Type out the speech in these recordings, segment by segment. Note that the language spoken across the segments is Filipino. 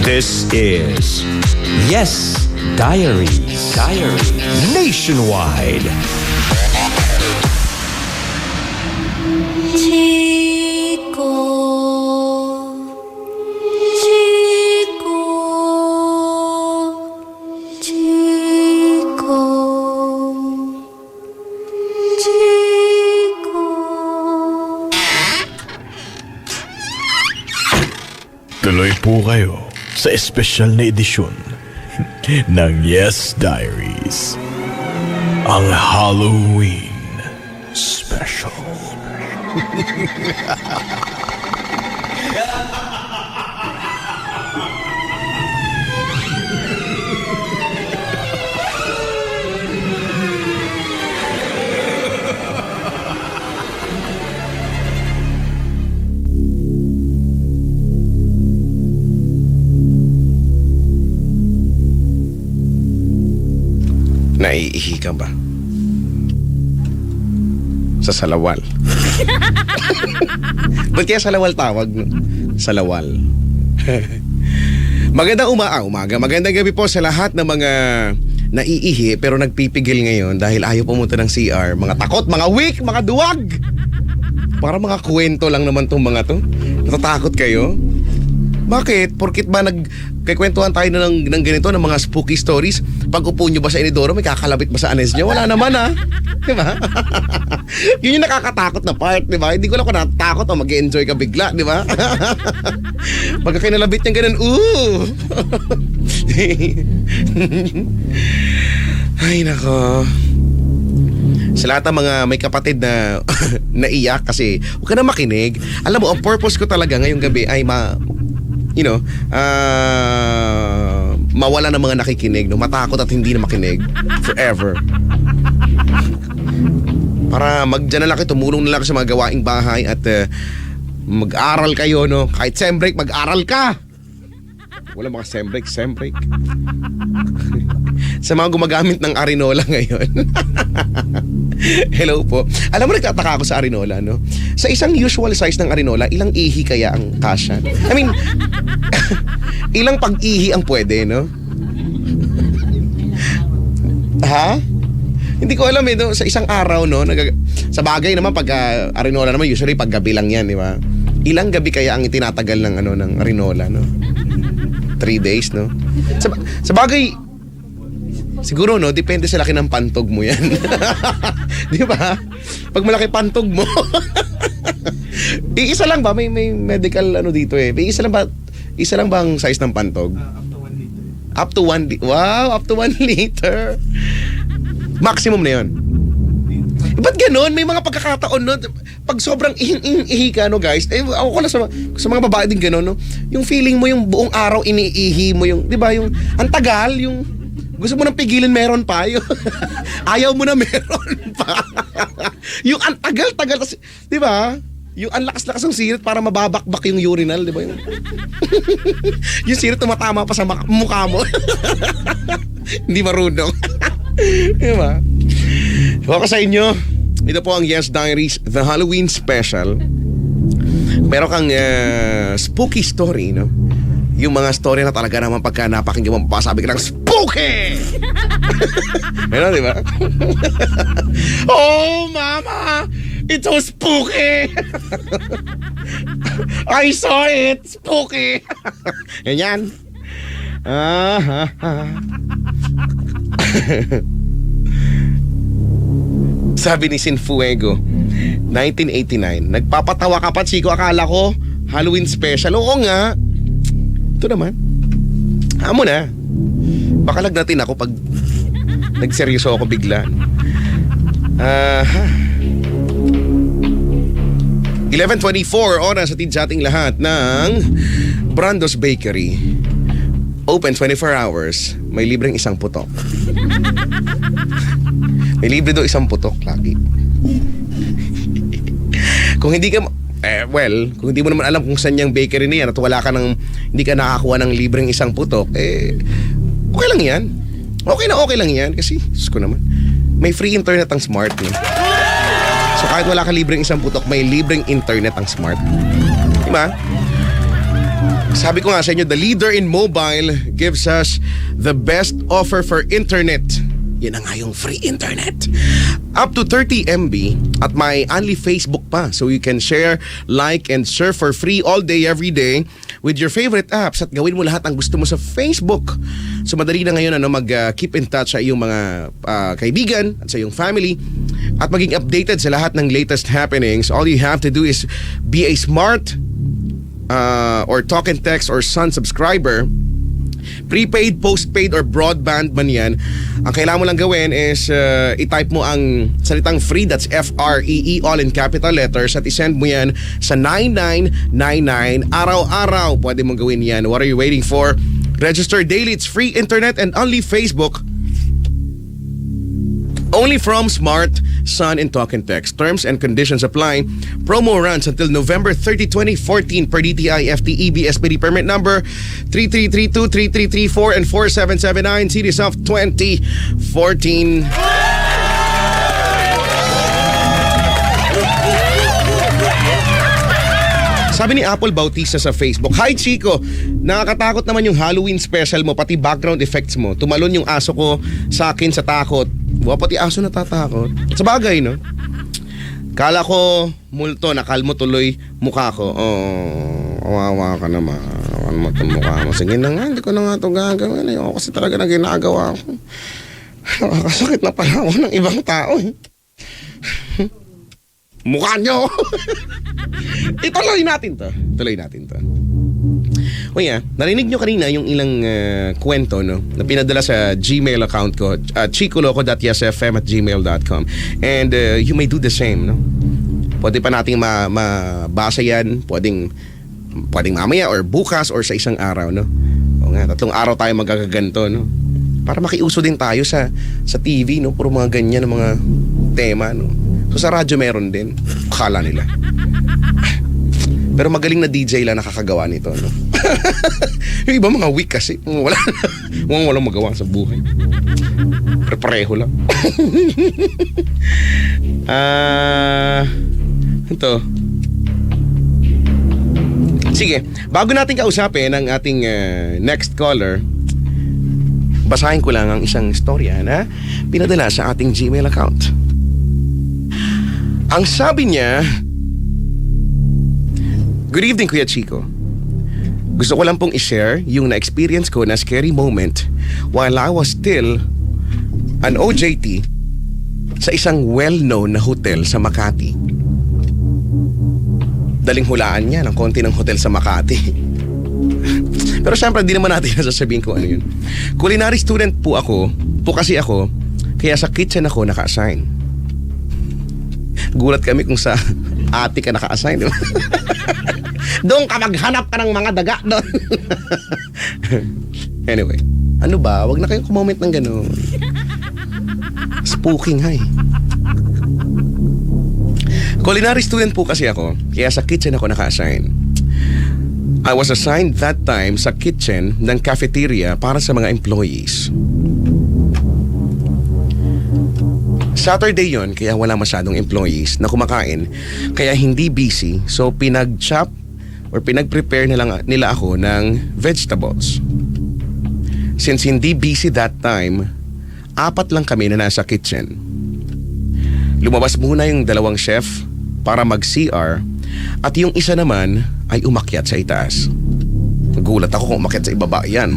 This is Yes Diaries. Nationwide. Chico, Chico, Chico, Chico. Tuloy po kayo sa espesyal na edisyon ng Yes Diaries, ang Halloween Special. Naiihi ka ba? Sa salawal. Ba't kaya salawal tawag? No? Salawal. Magandang umaga. Magandang gabi po sa lahat ng mga naiihi pero nagpipigil ngayon dahil ayaw pumunta ng CR. Mga takot, mga weak, mga duwag. Para mga kwento lang naman tong mga to. Natatakot kayo? Bakit? Porkit ba nagkikwentuhan tayo ng ganito, ng mga spooky stories? Pag upo nyo ba sa inidoro, may kakalabit ba sa anes nyo? Wala naman Diba? Yun yung nakakatakot na part, diba? Hindi ko lang kung natatakot o mag-enjoy ka bigla, diba? Pagka kinalabit niyang ganun, Ay, nako. Sa lahat ng mga may kapatid na naiyak kasi huwag ka na makinig. Alam mo, ang purpose ko talaga ngayong gabi ay mawala ng mga nakikinig, no? Matakot at hindi na makinig forever. Para dyan na lang kayo, tumulong na lang sa mga gawaing bahay at mag-aral kayo, no? Kahit sem break, mag-aral ka. Wala mga sem break. Sa mga gumagamit ng Arinola ngayon. Hello po. Alam mo, nagtataka ako sa Arinola, no? Sa isang usual size ng Arinola, ilang ihi kaya ang kasya? I mean, ilang pag-ihi ang pwede, no? Ha? Hindi ko alam no? Sa isang araw, no? Sa bagay naman, pag Arinola naman, usually pag gabi lang yan, di ba? Ilang gabi kaya ang itinatagal ng Arinola, no? 3 days, no? Sa bagay, siguro, no? Depende sa laki ng pantog mo yan. Di ba? Pag malaki pantog mo. Iisa lang ba? May medical dito eh. Isa lang ba ang size ng pantog? Up to 1 liter. Wow, up to 1 liter. Maximum na yun. Ba't ganun? May mga pagkakataon, no? Pag sobrang ihi ka, no, guys? Ako ko lang sa mga babae din ganun, no? Yung feeling mo yung buong araw iniihi mo yung, di ba? Yung, ang tagal, yung gusto mo nang pigilin, meron pa. Yung, ayaw mo na, meron pa. Yung ang tagal-tagal, di ba? Yung ang lakas-lakas ng sirit para mababakbak yung urinal, di ba? Yung sirit tumatama pa sa mukha mo. Hindi marunong. Di ba? Ako sa inyo, ito po ang Yes Diaries, the Halloween Special. Meron kang spooky story, no? Yung mga story na talaga naman pagka napakinggan mo, mapasabi ka ng spooky! Meron, di ba? Oh, mama! It's so spooky! I saw it! Spooky! Yan. Sabi ni Sinfuego, 1989, nagpapatawa ka pa, Chico, akala ko Halloween special. Oo nga. Ito naman. Amo na. Baka lagnatin ako pag nagseryoso ako bigla. 11:24 oras sa ating lahat ng Brando's Bakery. Open 24 hours. May libreng isang putok. May libre daw isang putok lagi. Kung hindi ka kung hindi mo naman alam kung saan yung bakery na yan at wala ka hindi ka nakakuha ng libreng isang putok, okay lang yan. Okay lang yan kasi, Diyos ko naman, may free internet ang Smart. So kahit wala ka libreng isang putok, may libreng internet ang Smart. Diba? Sabi ko nga sa inyo, the leader in mobile gives us the best offer for internet. Yan na nga yung free internet. Up to 30 MB at may only Facebook pa. So you can share, like, and surf for free all day, every day with your favorite apps at gawin mo lahat ang gusto mo sa Facebook. So madali na ngayon mag-keep in touch sa iyong mga kaibigan at sa iyong family at maging updated sa lahat ng latest happenings. All you have to do is be a smart or talk and text or Sun subscriber. Prepaid, postpaid, or broadband man yan. Ang kailangan mo lang gawin is i-type mo ang salitang free, that's F-R-E-E, all in capital letters, at isend mo yan sa 9999 araw-araw. Pwede mong gawin yan. What are you waiting for? Register daily. It's free internet and only Facebook. Only from Smart, Sun, and Talk and Text. Terms and conditions apply. Promo runs until November 30, 2014 per DTI FTEB SPD permit number 3332, 3334, and 4779 series of 2014. Sabi ni Apple Bautista sa Facebook, "Hi Chico, nakakatakot naman yung Halloween special mo, pati background effects mo. Tumalon yung aso ko sa akin sa takot." Pati aso natatakot. Sa bagay, no? Kala ko multo, nakalmo tuloy mukha ko. Awawa ka naman. Awan mo itong mukha mo. Sige na nga, hindi ko na nga ito gagawin. Ayoko kasi talaga na ginagawa ko. Nakakasakit na pala ako ng ibang tao. Mukha nyo! Ituloy natin to. O yeah, narinig nyo kanina yung ilang kwento, no, na pinadala sa Gmail account ko, chicoloco.yesfm@gmail.com. And you may do the same, no? Pwede pa nating mabasa yan, pwedeng mamaya or bukas or sa isang araw, no? O nga, 3 araw tayo magkakaganto, no? Para makiuso din tayo sa TV, no? Puro mga ganyan ng mga tema, no? So sa radyo meron din, akala nila. Pero magaling na DJ lang nakakagawa nito, no? Yung iba mga weak kasi. Walang magawa sa buhay. Pareho lang. Ito. Sige, bago natin kausapin ang ating next caller, basahin ko lang ang isang istorya na pinadala sa ating Gmail account. Ang sabi niya, "Good evening, Kuya Chico. Gusto ko lang pong i-share yung na-experience ko na scary moment while I was still an OJT sa isang well-known na hotel sa Makati." Daling hulaan niya ng konti ng hotel sa Makati. Pero syempre, di naman natin nasasabihin ko ano yun. Culinary student po kasi ako, kaya sa kitchen ako naka-assign. Gulat kami kung sa ate ka naka-assign, di ba? Doon ka maghanap ka ng mga daga doon. Anyway, ano ba? Wag na kayong kumoment ng gano'n. Spooking, hay. Culinary student po kasi ako, kaya sa kitchen ako naka-assign. I was assigned that time sa kitchen ng cafeteria para sa mga employees. Saturday yon, kaya wala masyadong employees na kumakain, kaya hindi busy, so pinag-chop or pinag-prepare nila ako ng vegetables. Since hindi busy that time, 4 lang kami na nasa kitchen. Lumabas muna yung 2 chef para mag-CR at yung isa naman ay umakyat sa itaas. Nagulat ako kung umakyat sa ibaba yan.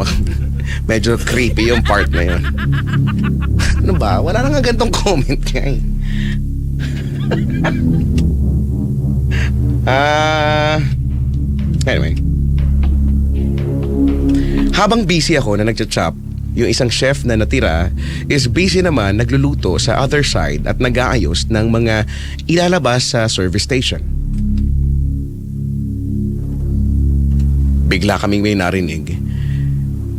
Medyo creepy yung part na yun. Ano ba? Wala na nga gantong comment nga eh. Anyway. Habang busy ako na nagcha-chop, yung isang chef na natira is busy naman nagluluto sa other side at nag-aayos ng mga ilalabas sa service station. Bigla kaming may narinig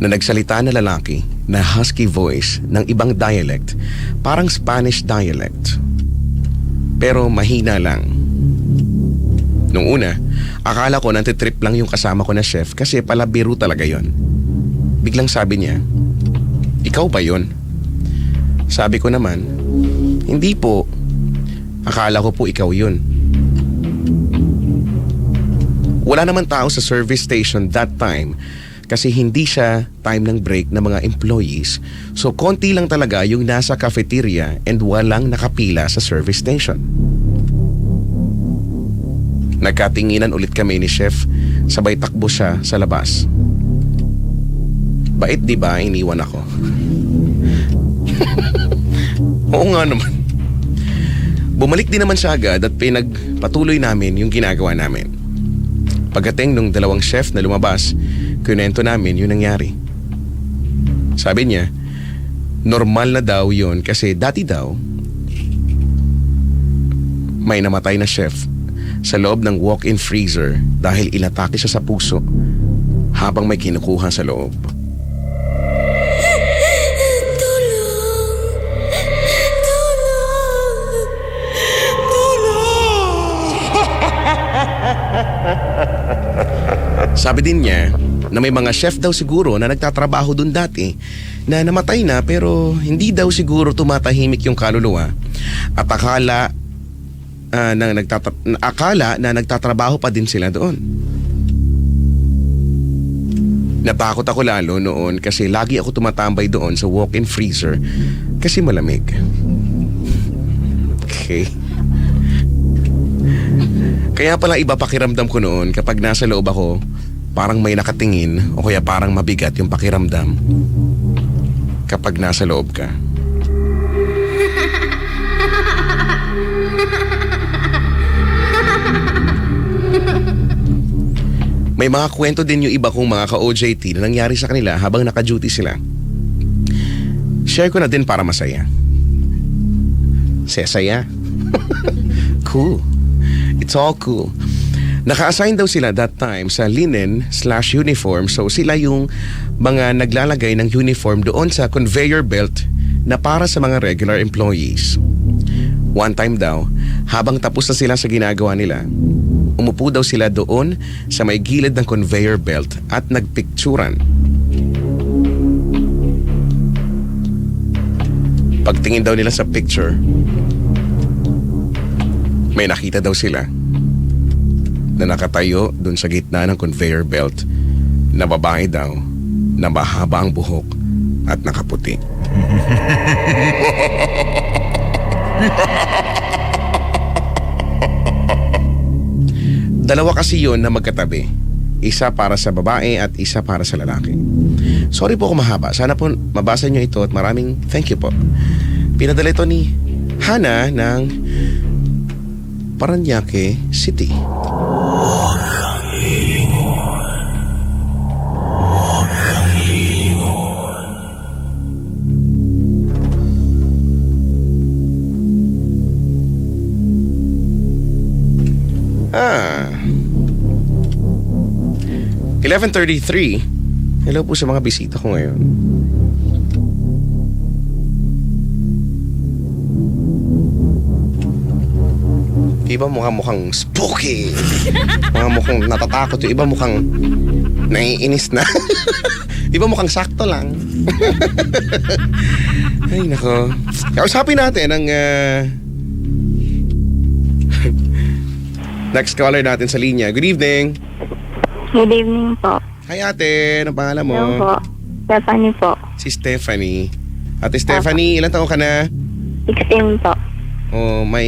na nagsalita na lalaki na husky voice ng ibang dialect, parang Spanish dialect. Pero mahina lang. Nung una, akala ko nantitrip lang yung kasama ko na chef kasi pala biro talaga yon. Biglang sabi niya, "Ikaw ba yon?" Sabi ko naman, "Hindi po. Akala ko po ikaw yun." Wala naman tao sa service station that time kasi hindi siya time ng break ng mga employees. So konti lang talaga yung nasa cafeteria and walang nakapila sa service station. Nagkatinginan ulit kami ni Chef, sabay takbo siya sa labas. Bait di ba, iniwan ako. Oo nga naman. Bumalik din naman siya agad at pinagpatuloy namin yung ginagawa namin. Pagdating nung dalawang chef na lumabas, kunento namin yung nangyari. Sabi niya, normal na daw yun kasi dati daw, may namatay na chef sa loob ng walk-in freezer dahil inatake siya sa puso habang may kinukuha sa loob. Sabi din niya na may mga chef daw siguro na nagtatrabaho dun dati na namatay na pero hindi daw siguro tumatahimik yung kaluluwa at akala na nagtatrabaho pa din sila doon. Natakot ako lalo noon kasi lagi ako tumatambay doon sa walk-in freezer kasi malamig. Okay. Kaya pala iba pakiramdam ko noon kapag nasa loob ako, parang may nakatingin o kaya parang mabigat yung pakiramdam kapag nasa loob ka. May mga kwento din yung iba kong mga ka-OJT na nangyari sa kanila habang naka-duty sila. Share ko na din para masaya. Sesaya. Cool. It's all cool. Naka-assign daw sila that time sa linen/uniform, so sila yung mga naglalagay ng uniform doon sa conveyor belt na para sa mga regular employees. One time daw, habang tapos na sila sa ginagawa nila, umupo daw sila doon sa may gilid ng conveyor belt at nagpicturan. Pagtingin daw nila sa picture, may nakita daw sila na nakatayo dun sa gitna ng conveyor belt na babae daw na mahaba ang buhok at nakaputi. Dalawa kasi yun na magkatabi. Isa para sa babae at isa para sa lalaki. Sorry po kung mahaba. Sana po mabasa nyo ito at maraming thank you po. Pinadala ito ni Hana ng Paranaque City. Ah. 11:33. Hello po sa mga bisita ko ngayon. Iba mukhang spooky. Mga mukhang natatakot. Yung iba mukhang naiinis na. Iba mukhang sakto lang. Ay nako. Kausapin natin ang next caller natin sa linya. Good evening. Good evening po. Hi ate, anong pangalan mo? Hello po. Stephanie po. Si Stephanie. Ate Stephanie, ilang taon ka na? 16 po. Oh, may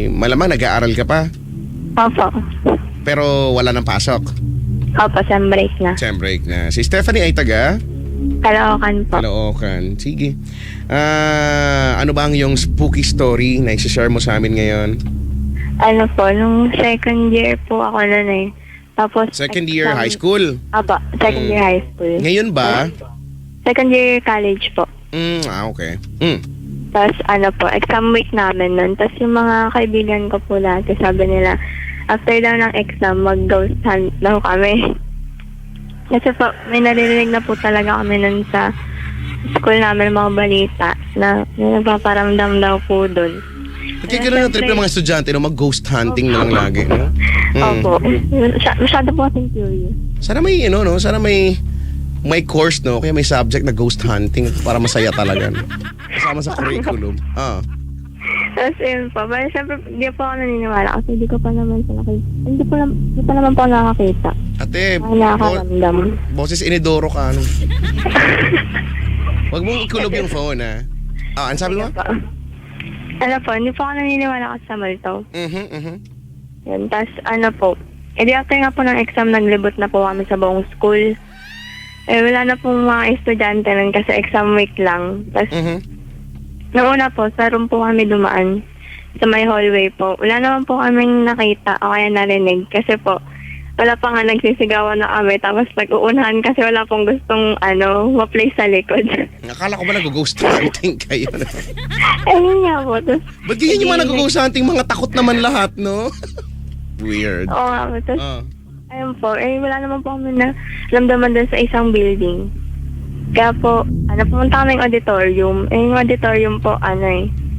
malamang nag-aaral ka pa? Opo. Pero wala nang pasok? Opo, sem break na. Sem break na. Si Stephanie ay taga? Caloocan po. Caloocan. Sige. Ano ba ang iyong spooky story na i-share mo sa amin ngayon? Ano po, nung second year po ako nun eh. Tapos Second year high school? Opo, second year high school. Ngayon ba? Second year college po. Okay. Tapos ano po, exam week namin nun. Tapos yung mga kaibigan ko po lahat, sabi nila, after daw ng exam, mag-ghost hunt daw kami. Kasi po, may naririnig na po talaga kami nun sa school namin, mga balita, na may nagpaparamdam daw po dun. Nagkikaroon ng trip ng mga estudyante na mag-ghost hunting na lang lagi. No? Opo. Masyado po kasing curious. Sana may, sana may course, no? Kaya may subject na ghost hunting para masaya talaga. No? Kasama sa curriculum. Tapos yun po, pero syempre hindi po ako naniniwala kasi hindi ko pa naman siya nakita. Hindi pa naman po ako nakakita. Ate, Ay, nakakaramdam. boses inidoro ka, ano? Huwag mong ikulob yung phone, ha? Ah, ano sabi mo? Ano po, hindi po ako naniniwala kasi sa multo. Yan, tapos ano po, edi after nga po ng exam, naglibot na po kami sa buong school. Eh, wala na pong mga estudyante nun kasi exam week lang. Tapos, noong una po, sa room po kami dumaan sa may hallway po. Wala naman po kaming nakita o kaya narinig kasi po, wala pa nga nagsisigawan na kami. Tapos nag-uunahan kasi wala pong gustong ma-play sa likod. Akala ko ba nag-ghost hunting kayo? Ayun nga po. Tapos, Ba't ganyan yung mga nag-ghost hunting? Mga takot naman lahat, no? Weird. oo nga po. Tapos, ayun po, wala naman po kami na ramdaman doon sa isang building. Kaya po, pumunta kaming auditorium. Yung auditorium po,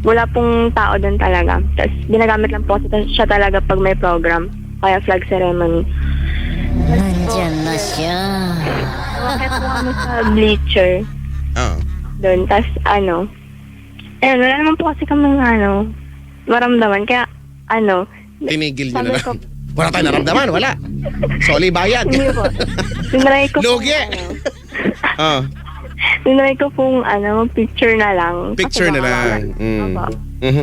wala pong tao doon talaga. Tapos, ginagamit lang po siya talaga pag may program. Kaya flag ceremony. Nandyan na siya. Kaya po kami sa bleacher. Doon. Tapos, wala naman po kasi kaming, maramdaman. Kaya, Tinigil nyo sabi na ko, lang. Wala tayong naramdaman, wala. Soli bayad. hindi po. Tinry ko Lugi. Tinry ko pong, picture na lang. Picture Kasi na baka lang. Opo.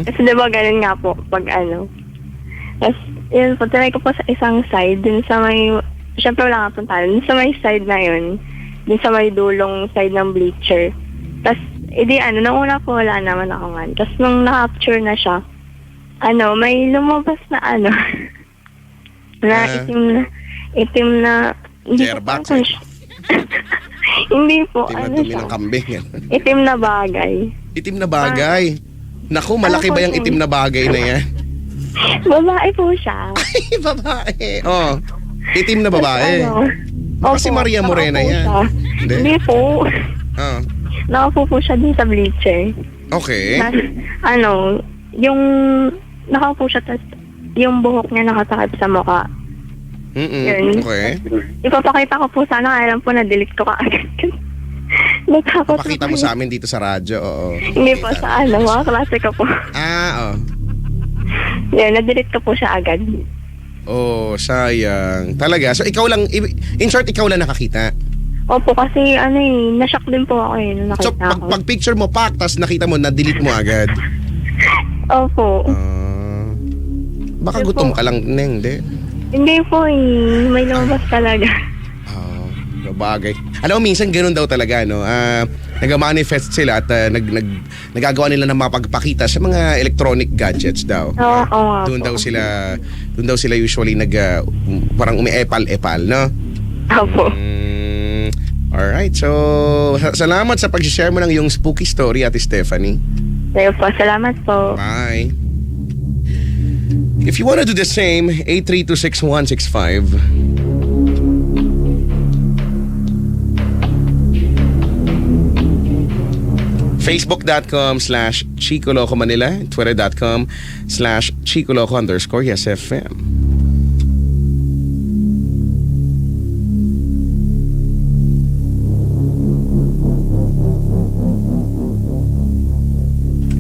Kasi diba ganun nga po, pag Tapos, yun po, tinry ko po sa isang side, dun sa may, syempre wala nga punta, dun sa may side na yun, dun sa may dulong side ng bleacher. Tapos, nung una po wala naman ako nga. Tapos, nung na-capture na siya, may lumabas na na itim na, hindi ko Airbox, po hindi po, Dumi siya. ng kambing. Itim na bagay. Itim na bagay. Naku, malaki ba yung itim na bagay na yan? Babae po siya. Ay, babae. Itim na babae. Opo, Baka si Maria Morena nakaupo yan. siya. Hindi? Hindi po. Nakaupo po siya din sa bleacher. Okay. Tapos, yung nakaupo siya, tapos yung buhok niya nakatakip sa mukha. Yun. Okay. Ipapakita ko po sana, kaya lang po na-delete ko kaagad. Natakot Papakita mo sa amin dito sa radyo, oo. Hindi po sa mga klase ko po. Yan, na-delete ko po siya agad. Oh, sayang. Talaga. So, ikaw lang, in short, ikaw lang nakakita. Opo, kasi na-shock din po ako nung nakita So, ko. pag picture mo, tas nakita mo, na-delete mo agad. Opo. Baka gutom ka lang, Neng, di? Hindi po may lumabas talaga. Bagay. Alam mo, minsan ganun daw talaga, no? Nag-manifest sila at nagagawa nila ng mapagpakita sa mga electronic gadgets daw. Oo, Doon daw sila usually parang umi-epal-epal, no? Opo. Alright, so salamat sa pag-share mo ng iyong spooky story, Ate Stephanie. Tayo po, salamat po. Bye. If you wanna do the same, 8326165. Facebook.com/Chico Loco Manila, Twitter.com/Chico Loco_YesFM.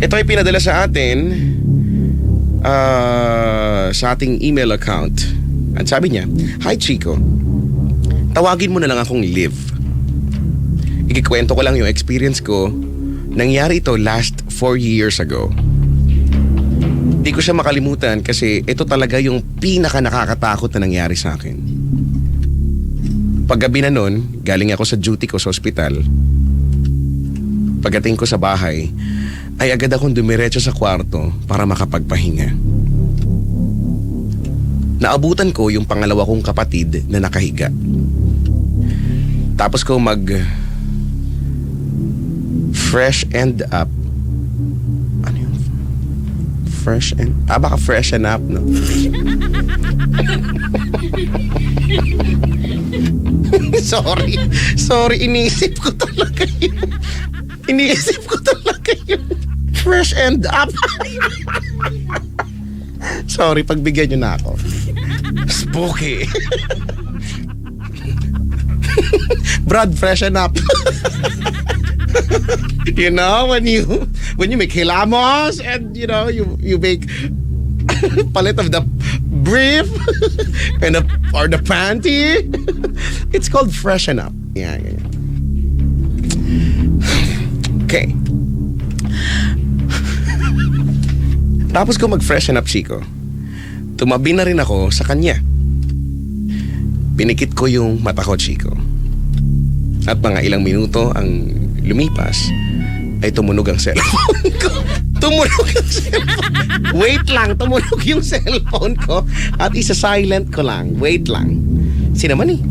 Ito ay pinadala sa atin sa ating email account. At sabi niya, "Hi Chico, tawagin mo na lang akong Liv. Ikikwento ko lang yung experience ko. Nangyari ito last 4 years ago. Di ko siya makalimutan kasi ito talaga yung pinaka nakakatakot na nangyari sa akin. Paggabi na nun, galing ako sa duty ko sa ospital. Pagdating ko sa bahay, ay agad akong dumiretso sa kwarto para makapagpahinga. Naabutan ko yung pangalawa kong kapatid na nakahiga. Tapos ko fresh and up. Ano yung fresh and... baka fresh and up, no? Sorry, iniisip ko talaga yun. Fresh and up. Sorry, pagbigyan nyo na ako. Spooky. Brad, fresh and up. You know, when you make hilamos and you make palit of the brief and or the panty. It's called freshen up. Yeah. Okay. Tapos ko mag-freshen up, Chico, tumabi na rin ako sa kanya. Pinikit ko yung mata ko, Chico. At mga ilang minuto ang lumipas, ay tumunog ang cellphone ko. Tumunog yung cellphone. Wait lang, tumunog yung cellphone ko at isa-silent ko lang. Wait lang. Sino naman eh?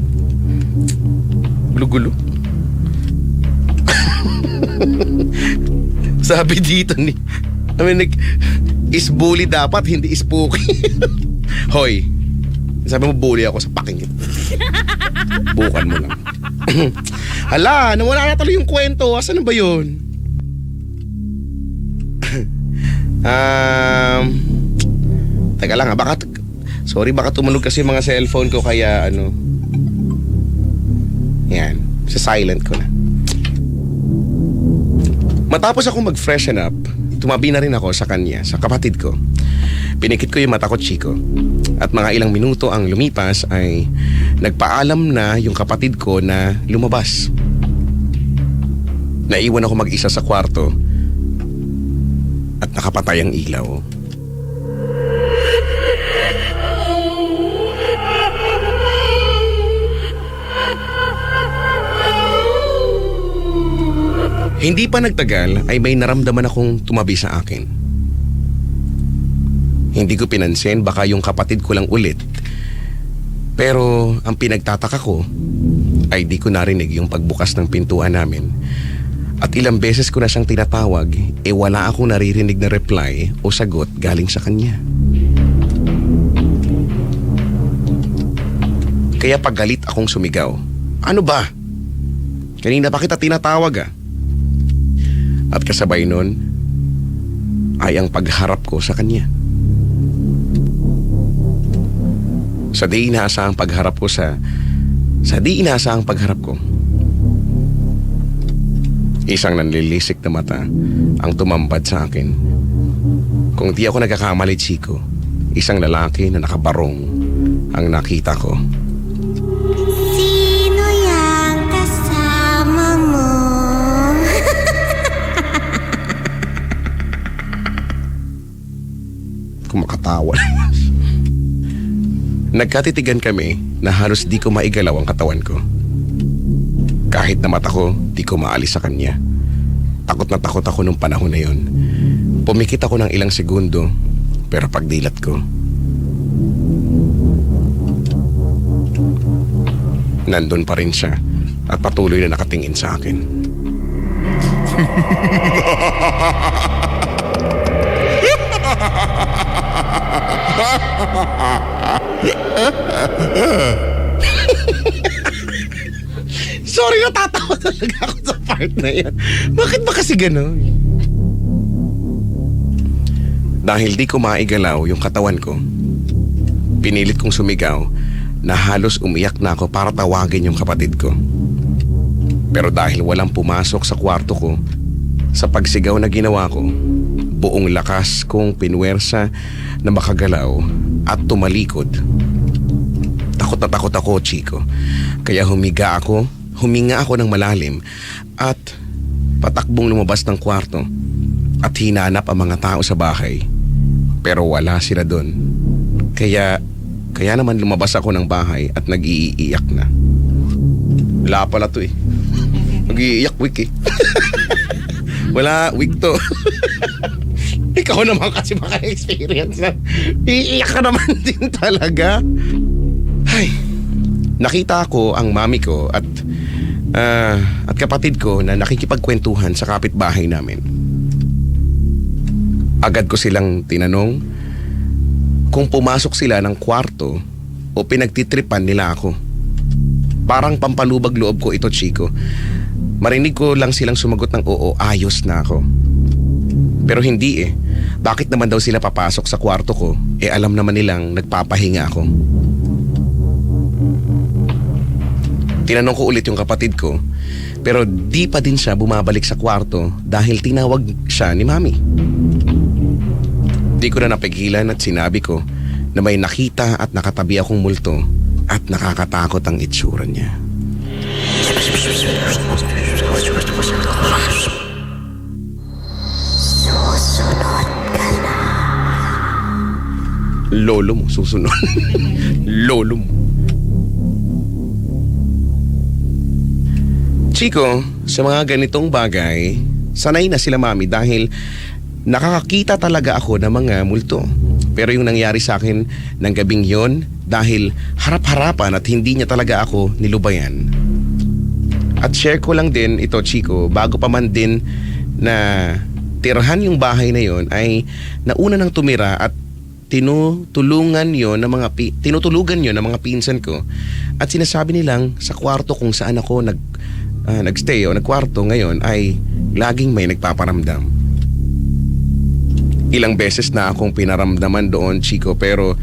Gulo-gulo. Sabi dito ni, is bully dapat, hindi is spooky. Hoy, sabi mo bully ako sa paking ito. Bukan mo lang. Hala, nawala na tuloy yung kwento. Asan na ba yun? Teka lang ha, baka tumunog kasi yung mga cellphone ko kaya yan, sa silent ko na. Matapos ako mag-freshen up, tumabi na rin ako sa kanya, sa kapatid ko. Pinikit ko yung mata ko, Chico. At mga ilang minuto ang lumipas ay nagpaalam na yung kapatid ko na lumabas. Naiwan ako mag-isa sa kwarto at nakapatay ang ilaw. Hindi pa nagtagal ay may naramdaman akong tumabi sa akin. Hindi ko pinansin, baka yung kapatid ko lang ulit. Pero ang pinagtataka ko ay di ko narinig yung pagbukas ng pintuan namin. At ilang beses ko na siyang tinatawag, wala akong naririnig na reply o sagot galing sa kanya. Kaya paggalit akong sumigaw, "Ano ba? Kanina pa kita tinatawag ah." At kasabay nun ay ang pagharap ko sa kanya. Sa di inaasahang pagharap ko isang nanlilisik na mata ang tumambad sa akin. Kung di ako nagkakamali, Chico, isang lalaki na nakabarong ang nakita ko. Sino yang kasama mo? Kumakatawa. Nagkatitigan kami na halos di ko maigalaw ang katawan ko. Kahit na mata ko, di ko maalis sa kanya. Takot na takot ako nung panahon na yon. Pumikit ako ng ilang segundo, pero pagdilat ko, nandun pa rin siya at patuloy na nakatingin sa akin. Sorry, natatawa talaga ako sa part na yan. Bakit ba kasi gano'n? Dahil di ko maigalaw yung katawan ko, pinilit kong sumigaw na halos umiyak na ako para tawagin yung kapatid ko. Pero dahil walang pumasok sa kwarto ko, sa pagsigaw na ginawa ko, buong lakas kong pinwersa na makagalaw at tumalikod. Takot na takot ako, Chico. Kaya huminga ako ng malalim at patakbong lumabas ng kwarto at hinanap ang mga tao sa bahay. Pero wala sila doon. Kaya naman lumabas ako ng bahay at nag-iiyak na. Wala pala to eh. Nag-iiyak week eh. Wala week to. Ikaw naman kasi maka-experience na. Iiyak ka naman din talaga. Ay, nakita ko ang mami ko at kapatid ko na nakikipagkwentuhan sa kapitbahay namin. Agad ko silang tinanong kung pumasok sila ng kwarto o pinagtitripan nila ako. Parang pampalubag loob ko ito, Chico. Marinig ko lang silang sumagot ng oo, ayos na ako. Pero hindi eh. Bakit naman daw sila papasok sa kwarto ko? Alam naman nilang nagpapahinga ako. Tinanong ko ulit yung kapatid ko, pero di pa din siya bumabalik sa kwarto dahil tinawag siya ni Mami. Di ko na napigilan at sinabi ko na may nakita at nakatabi akong multo at nakakatakot ang itsura niya. Lolo mo, susunod. Lolo mo. Chico, sa mga ganitong bagay, sanay na sila Mami dahil nakakakita talaga ako ng mga multo. Pero yung nangyari sa akin ng gabing yon, dahil harap-harapan at hindi niya talaga ako nilubayan. At share ko lang din ito, Chico, bago pa man din na tirahan yung bahay na yon, ay nauna nang tumira at tinutulugan yon ng mga pinsan ko. At sinasabi nilang sa kwarto kung saan ako nagstay o nagkwarto ngayon ay laging may nagpaparamdam. Ilang beses na akong pinaramdaman doon, Chico, pero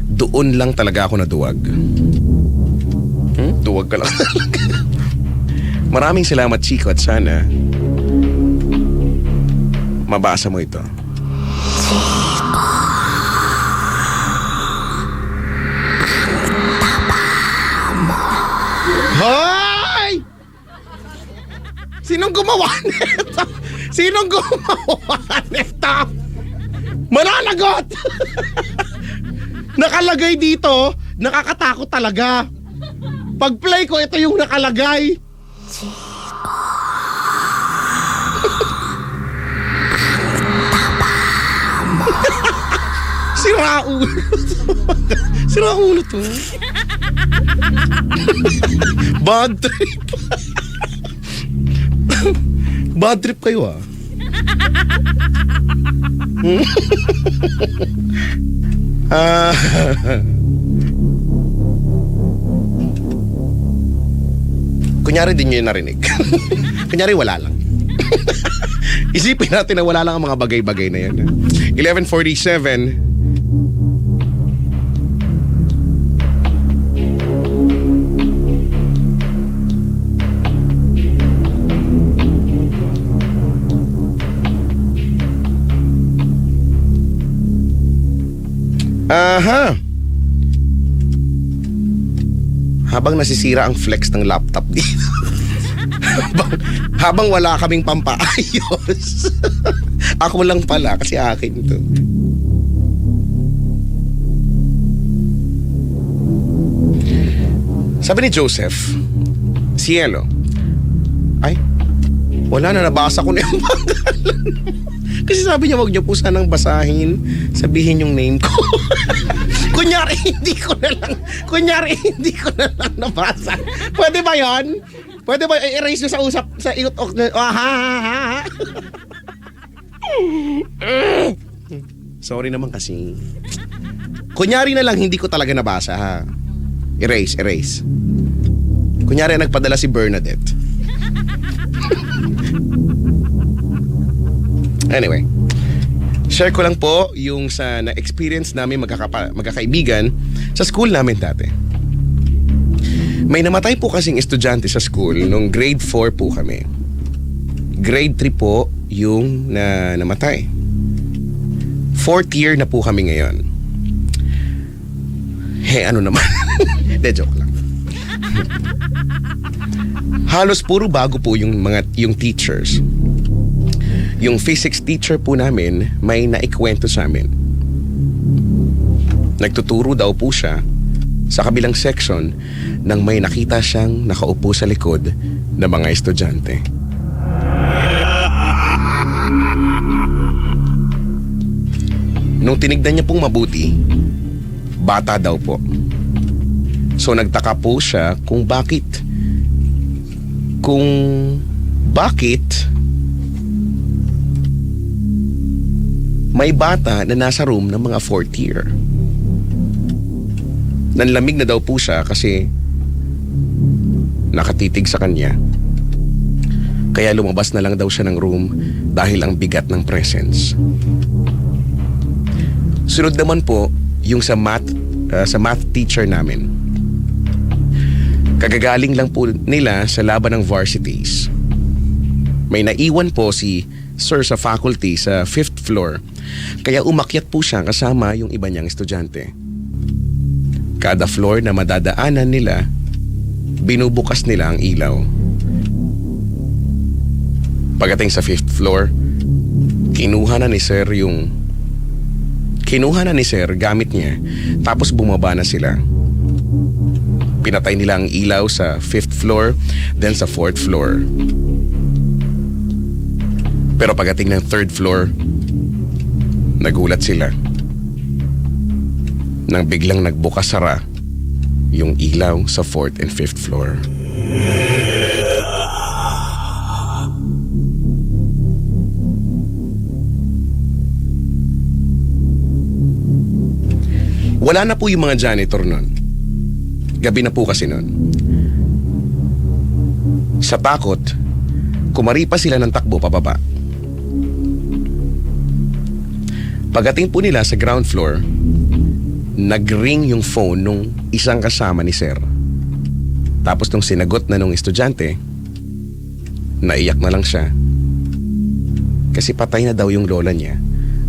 doon lang talaga ako naduwag. Duwag ka lang. Maraming salamat, Chico, at sana mabasa mo ito. Hoy! Sinong gumawa nito? Sinong gumawa nito? Mananagot! Nakalagay dito, nakakatakot talaga. Pag-play ko, ito yung nakalagay. Siraulo. Siraulo to. Bad trip. Bad trip kayo ah. Kunyari din nyo yung narinig. Kunyari wala lang. Isipin natin na wala lang ang mga bagay-bagay na yan. 11:47. Aha. Habang nasisira ang flex ng laptop dito. habang wala kaming pampaayos. Ako lang pala kasi akin to. Sabi ni Joseph, Cielo, ay, wala na, nabasa ko na yung pangalan. Kasi sabi niya, wag niyo po sanang basahin, sabihin yung name ko. Kunyari hindi ko na lang nabasa. Pwede ba yon? Pwede ba i-erase nyo sa usap, sa iutok na, Sorry naman kasi. Kunyari na lang hindi ko talaga nabasa, ha? Erase. Kunyari nagpadala si Bernadette. Anyway, share ko lang po yung sa na-experience namin magkakaibigan sa school namin dati. May namatay po kasing estudyante sa school nung grade 4 po kami. Grade 3 po yung namatay. 4th year na po kami ngayon. Ano naman? De, joke lang. Halos puro bago po yung teachers. Yung physics teacher po namin may naikwento sa amin. Nagtuturo daw po siya sa kabilang section nang may nakita siyang nakaupo sa likod ng mga estudyante. Nung tinignan niya pong mabuti, bata daw po. So nagtaka po siya kung bakit may bata na nasa room ng mga 4th year. Nanlamig na daw po siya kasi nakatitig sa kanya. Kaya lumabas na lang daw siya ng room dahil ang bigat ng presence. Sunod naman po yung sa math teacher namin. Kagagaling lang po nila sa laban ng varsities. May naiwan po si Sir sa faculty sa 5th floor, kaya umakyat po siya kasama yung iba niyang estudyante. Kada floor na madadaanan nila, binubukas nila ang ilaw. Pagdating sa 5th floor, kinuha na ni Sir gamit niya, tapos bumaba na sila. Pinatay nila ang ilaw sa 5th floor, then sa 4th floor. Pero pagdating ng 3rd floor, nagulat sila nang biglang nagbukas-sara yung ilaw sa 4th and 5th floor. Wala na po yung mga janitor nun. Gabi na po kasi nun. Sa takot, kumaripas sila ng takbo pababa. Pagdating po nila sa ground floor, nag-ring yung phone nung isang kasama ni Sir. Tapos nung sinagot na nung estudyante, naiyak na lang siya. Kasi patay na daw yung lola niya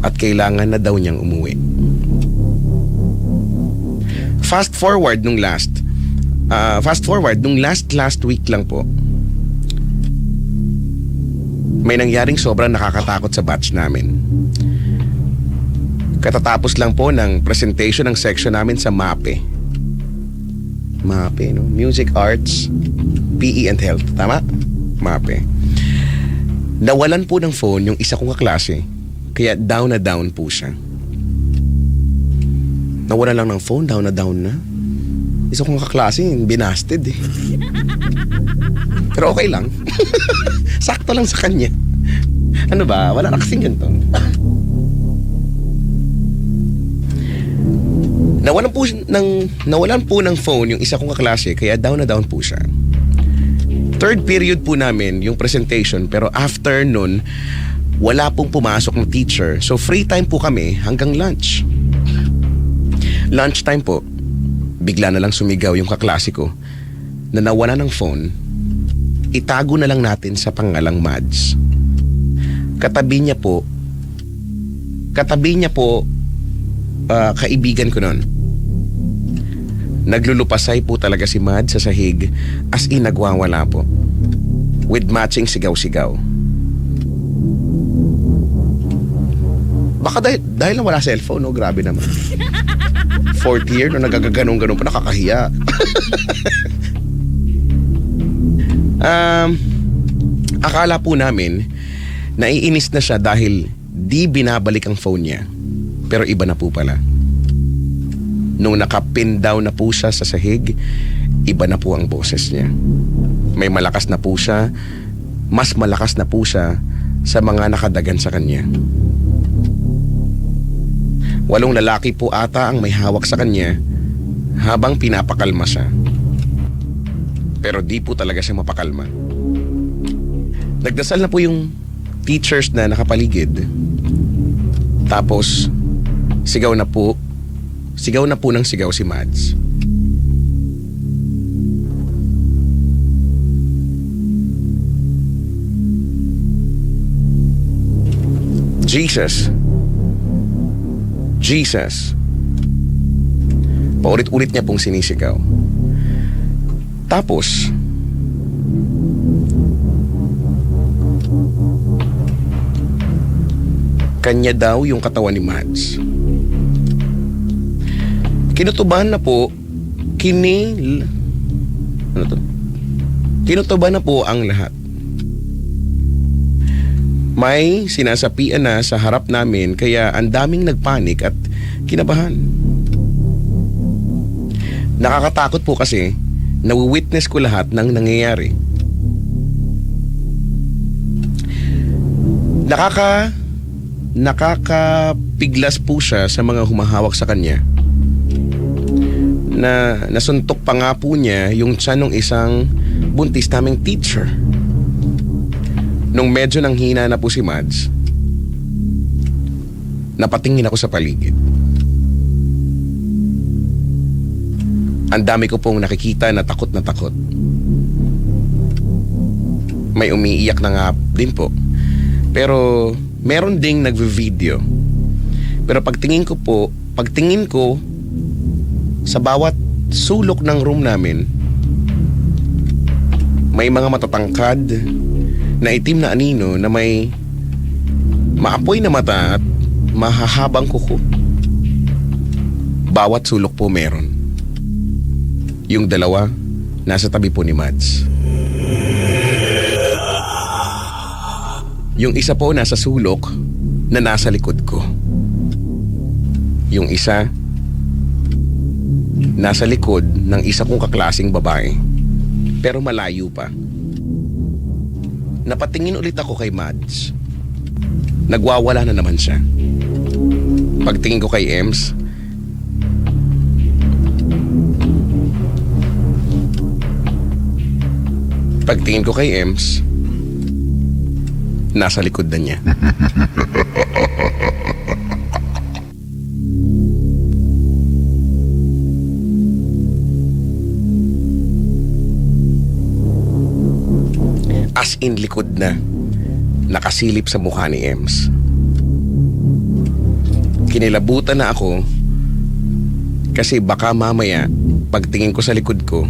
at kailangan na daw niyang umuwi. Fast forward nung last week lang po, may nangyaring sobrang nakakatakot sa batch namin. Katatapos lang po ng presentation ng section namin sa MAPE. MAPE, no? Music, Arts, PE and Health. Tama? MAPE. Nawalan po ng phone yung isa kong kaklase, kaya down na down po siya. Nawalan lang ng phone, down na. Isa kong kaklase, binasted eh. Pero okay lang. Sakto lang sa kanya. Ano ba? Wala na kasing ganito. Nawalan po ng phone yung isa kong kaklase, kaya down na down po siya. 3rd period po namin yung presentation, pero after nun, wala pong pumasok ng teacher. So free time po kami hanggang lunch. Lunchtime po, bigla na lang sumigaw yung kaklase ko na nawala ng phone. Itago na lang natin sa pangalang Mads. Katabi niya po, kaibigan ko nun. Naglulupasay po talaga si Mads sa sahig, as in nagwawala po. With matching sigaw-sigaw. Baka dahil na wala cellphone, no? Grabe naman. 4th year, no? Nagagaganong-ganon pa, nakakahiya. Akala po namin, naiinis na siya dahil di binabalik ang phone niya. Pero iba na po pala. Nung nakapin down na po siya sa sahig, iba na po ang boses niya. May malakas na po siya, mas malakas na po siya sa mga nakadagan sa kanya. 8 lalaki po ata ang may hawak sa kanya habang pinapakalma siya. Pero di po talaga siya mapakalma. Nagdasal na po yung teachers na nakapaligid. Tapos, sigaw na po ng sigaw si Mads. Jesus. Jesus. Paulit-ulit niya pong sinisigaw. Tapos, kanya daw yung katawan ni Mads. Kinutuban na po, kinutuban na po ang lahat. May sinasapian na sa harap namin, kaya ang daming nagpanik at kinabahan. Nakakatakot po kasi nawi-witness ko lahat ng nangyayari. Nakakapiglas po siya sa mga humahawak sa kanya. Na nasuntok pa nga po niya yung tiyan ng isang buntis naming teacher. Nung medyo nang hina na po si Mads, napatingin ako sa paligid. Ang dami ko pong nakikita na takot na takot. May umiiyak na nga din po. Pero meron ding nagve-video. Pero pagtingin ko sa bawat sulok ng room namin, may mga matatangkad na itim na anino na may maapoy na mata at mahahabang kuko. Bawat sulok po meron. Yung dalawa, nasa tabi po ni Mads. Yung isa po nasa sulok na nasa likod ko. Yung isa, nasa likod ng isa kong kaklaseng babae. Pero malayo pa. Napatingin ulit ako kay Mads. Nagwawala na naman siya. Pagtingin ko kay Ems, nasa likod na niya. As in likod na, nakasilip sa mukha ni Ems. Kinilabutan na ako kasi baka mamaya pagtingin ko sa likod ko,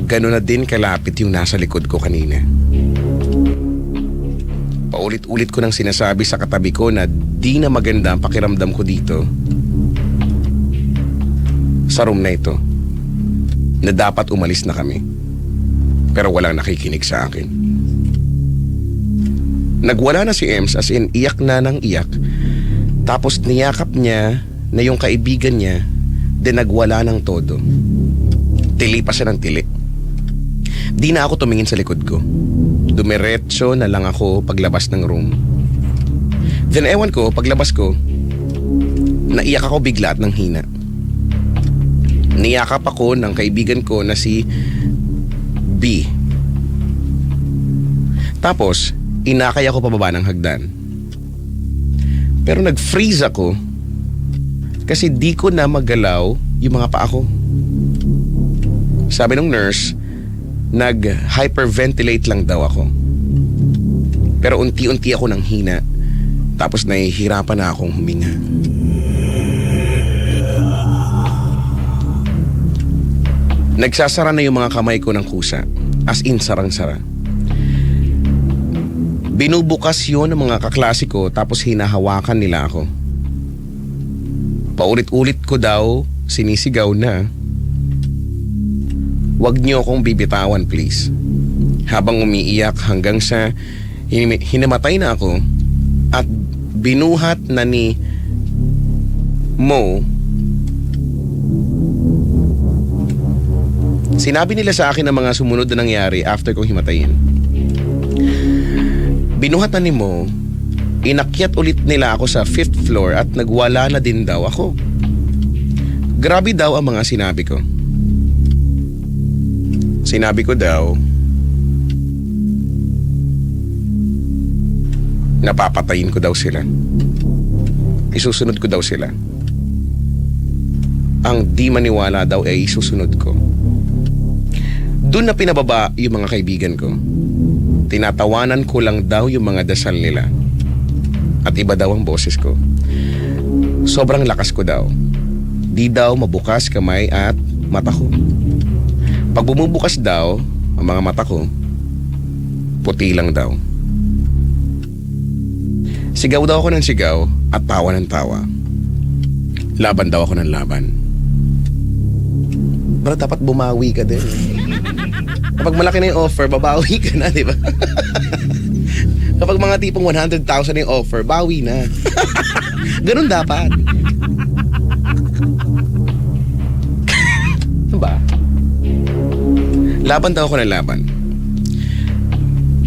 gano'n na din kalapit yung nasa likod ko kanina. Paulit-ulit ko nang sinasabi sa katabi ko na di na maganda ang pakiramdam ko dito sa room na ito, na dapat umalis na kami. Pero walang nakikinig sa akin. Nagwala na si Ems, as in iyak na ng iyak. Tapos niyakap niya na yung kaibigan niya, then nagwala ng todo. Tili pa siya ng tili. Di na ako tumingin sa likod ko. Dumiretso na lang ako paglabas ng room. Then ewan ko, paglabas ko, naiyak ako bigla at nang hina. Niyakap ako ng kaibigan ko na si B. Tapos, inakay ako pababa ng hagdan. Pero nag-freeze ako kasi di ko na magalaw yung mga paa ko. Sabi ng nurse, nag-hyperventilate lang daw ako. Pero unti-unti ako nang hina. Tapos nahihirapan na akong huminga. Nagsasara na yung mga kamay ko ng kusa. As in, sarang-sara. Binubukas yun ng mga kaklase ko, tapos hinahawakan nila ako. Paulit-ulit ko daw sinisigaw na, "Wag niyo akong bibitawan, please." Habang umiiyak hanggang sa hinamatay na ako at binuhat na ni Mo. Sinabi nila sa akin ang mga sumunod na nangyari after kong himatayin. Binuhat na ni Mo, inakyat ulit nila ako sa 5th floor at nagwala na din daw ako. Grabe daw ang mga sinabi ko. Sinabi ko daw, napapatayin ko daw sila. Isusunod ko daw sila. Ang di maniwala daw ay isusunod ko. Doon na pinababa yung mga kaibigan ko. Tinatawanan ko lang daw yung mga dasal nila. At iba daw ang boses ko. Sobrang lakas ko daw. Di daw mabukas kamay at mata ko. Pag bumubukas daw ang mga mata ko, puti lang daw. Sigaw daw ako ng sigaw at tawa ng tawa. Laban daw ako ng laban. Pero dapat bumawi ka din. Kapag malaki na yung offer, babawi ka na, di ba? Kapag mga tipong 100,000 yung offer, bawi na. Ganun dapat. Diba? Laban daw ako ng laban.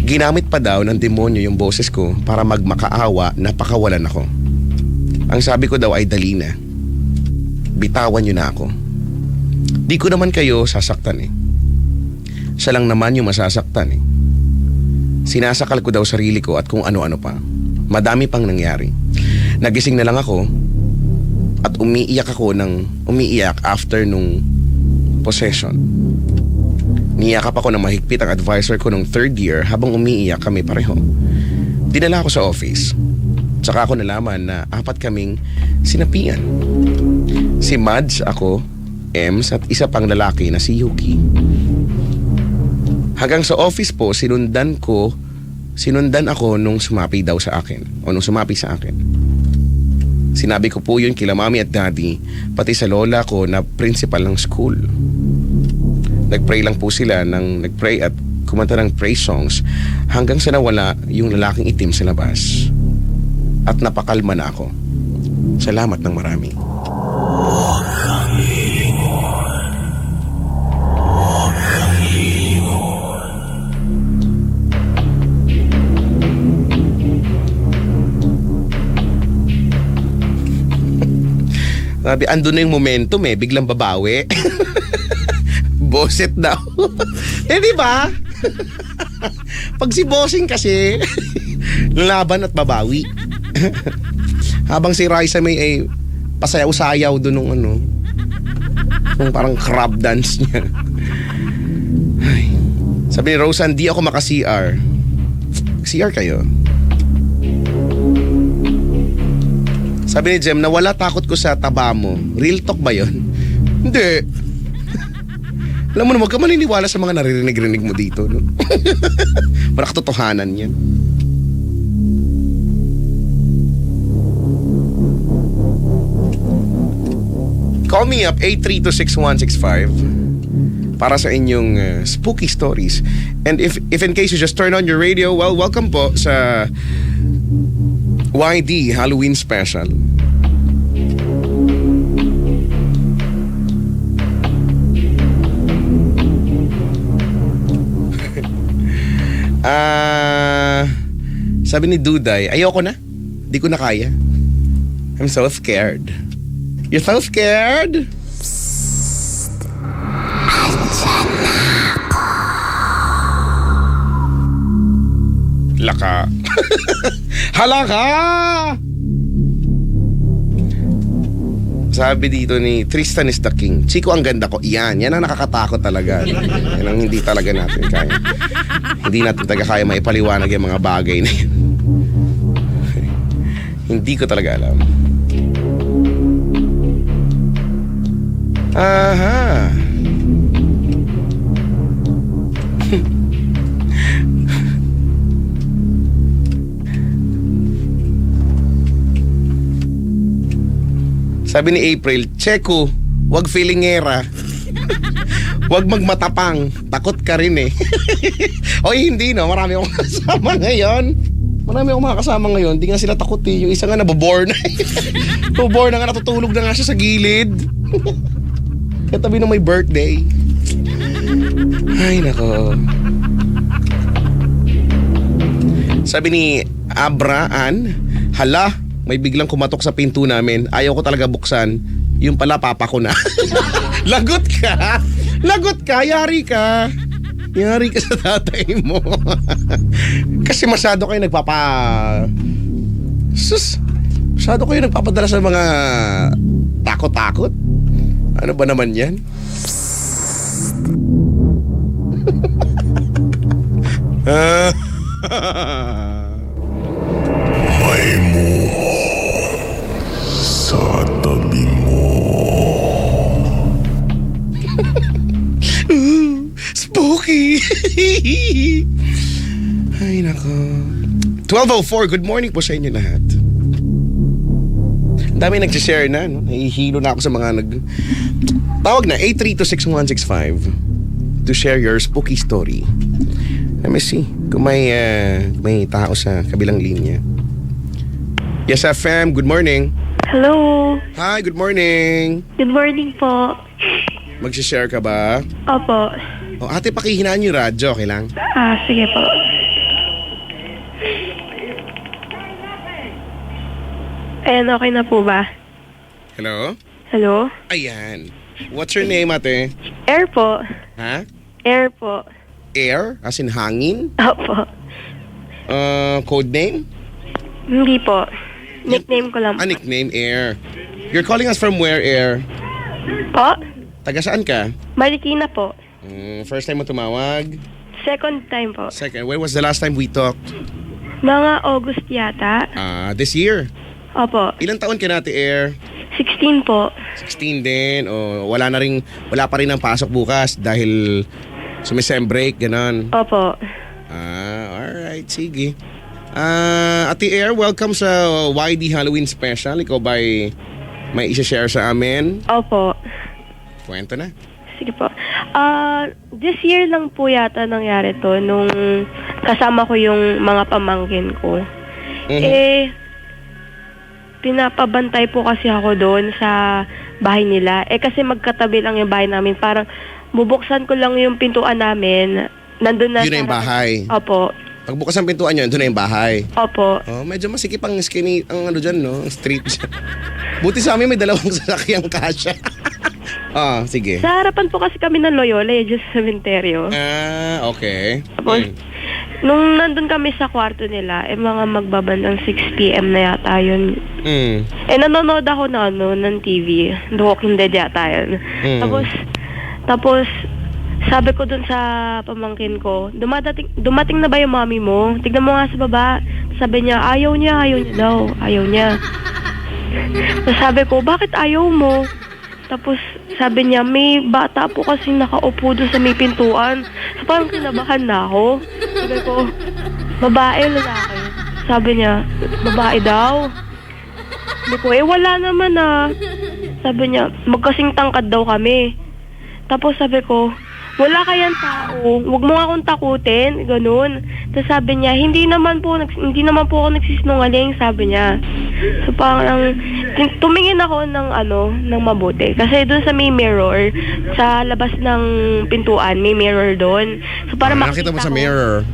Ginamit pa daw ng demonyo yung boses ko para magmakaawa na pakawalan ako. Ang sabi ko daw ay dali na. Bitawan nyo na ako. Di ko naman kayo sasaktan eh. Siya lang naman yung masasaktan eh. Sinasakal ko daw sarili ko at kung ano-ano pa. Madami pang nangyari. Nagising na lang ako at umiiyak ako ng umiiyak after nung possession. Niyakap ako ng mahigpit ang advisor ko nung 3rd year habang umiiyak kami pareho. Dinala ako sa office. Tsaka ako nalaman na 4 kaming sinapian. Si Mads, ako, Ems at isa pang lalaki na si Yuki. Hanggang sa office po, sinundan ako nung sumapi daw sa akin o nung sumapi sa akin. Sinabi ko po yun kila mami at daddy, pati sa lola ko na principal ng school. Nagpray lang po sila nagpray at kumanta ng praise songs hanggang sa nawala yung lalaking itim sa labas. At napakalma na ako. Salamat ng marami. Sabi, andun na yung momentum biglang babawi. Boset daw. Di ba? Pag si bossing kasi, lalaban at babawi. Habang si Raisa May ay pasayaw-sayaw doon nung nung parang crab dance niya. Ay. Sabi ni Rosan, di ako maka-CR. CR kayo? Sabi ni Jem, nawala takot ko sa taba mo. Real talk ba yun? Hindi. Alam mo na, huwag ka maniniwala sa mga naririnig-rinig mo dito. No? Para katotohanan yan. Call me up 8326165 para sa inyong spooky stories. And if in case you just turn on your radio, well, welcome po sa YD Halloween Special. Sabi ni Duday, ayoko na. Di ko na kaya. I'm so scared. You're so scared? Laka. Halaka! Sabi dito ni Tristan is the King. Chico, ang ganda ko. Yan ang nakakatakot talaga. Yan ang hindi talaga natin kaya. Hindi natin talaga kaya maipaliwanag yung mga bagay na yan. Hindi ko talaga alam. Aha. Sabi ni April, Checo, wag feelingera. Wag magmatapang. Takot ka rin eh. Oy, hindi no. Marami akong kasama ngayon. Hindi nga sila takot eh. Yung isa nga nabobore na. Nabobore na nga, natutulog na nga siya sa gilid. Katabi ng may birthday. Ay, nako. Sabi ni Abraan, hala, may biglang kumatok sa pinto namin. Ayaw ko talaga buksan. Yung pala, papa ko na. Lagot ka. Yari ka. Yari ka sa tatay mo. Kasi masyado kayo masyado kayo nagpapadala sa mga takot-takot. Ano ba naman yan? May mo sa tabi mo. Spooky! Ay, nako. 12:04, good morning po sa inyo lahat. Ang dami nagsishare na, no? Nahihilo na ako sa mga tawag na 8326165 to share your spooky story. Let me see kung may tao sa kabilang linya. Yes, FM, good morning. Hello. Hi, good morning. Good morning po. Magsishare ka ba? Opo. O, ate, pakihinaan yung radyo, okay lang? Sige po. Ayan, okay na po ba? Hello? Hello? Ayan. What's your name, ate? Air po. Ha? Air po. Air? As in hangin? Opo. Code name? Hindi po. Nickname ko lang po. Nickname, Air. You're calling us from where, Air? Po? Taga saan ka? Marikina po. First time mo tumawag? Second time po. Second, when was the last time we talked? Mga August yata. This year. Opo. Ilang taon ka na, Ate Air? 16 po. 16 din. O wala pa rin ang pasok bukas dahil sumisem break, ganon. Opo. Alright, sige. Ate Air, welcome sa YD Halloween Special. Ikaw ba'y may isa-share sa amin? Opo. Kwento na. Sige po. This year lang po yata nangyari to nung kasama ko yung mga pamangkin ko. Pinapabantay po kasi ako doon sa bahay nila. Kasi magkatabi lang yung bahay namin. Parang bubuksan ko lang yung pintuan namin. Nandun na. Yun na yung bahay. Opo. Pagbukas ang pintuan nyo, doon na yung bahay. Opo. Medyo masikip ang skinny, ang ano dyan, no? Street dyan. Buti sa amin may dalawang sasakyang kasya. Sige. Sa harapan po kasi kami ng Loyola, just cementerio. Okay. Tapos, nung nandun kami sa kwarto nila, mga magbabandang 6 p.m. na yata yun. Nanonood ako ng TV. The Walking Dead yata yun. Tapos, sabi ko dun sa pamangkin ko, dumating na ba yung mami mo? Tignan mo nga sa baba. Sabi niya, ayaw niya daw. Ayaw niya. So, sabi ko, bakit ayaw mo? Tapos sabi niya, may bata po kasi nakaupo doon sa may pintuan. So parang kinabahan na ako. Sabi ko, babae, lalaki. Sabi niya, babae daw. Sabi ko, wala naman Sabi niya, magkasing tangkad daw kami. Tapos sabi ko, wala kayang tao, huwag mo akong takutin, ganun. Tapos sabi niya, hindi naman po ako nagsisinungaling, sabi niya. So parang tumingin ako ng mabuti. Kasi doon sa may mirror, sa labas ng pintuan, may mirror doon. So para nakita mo sa mirror?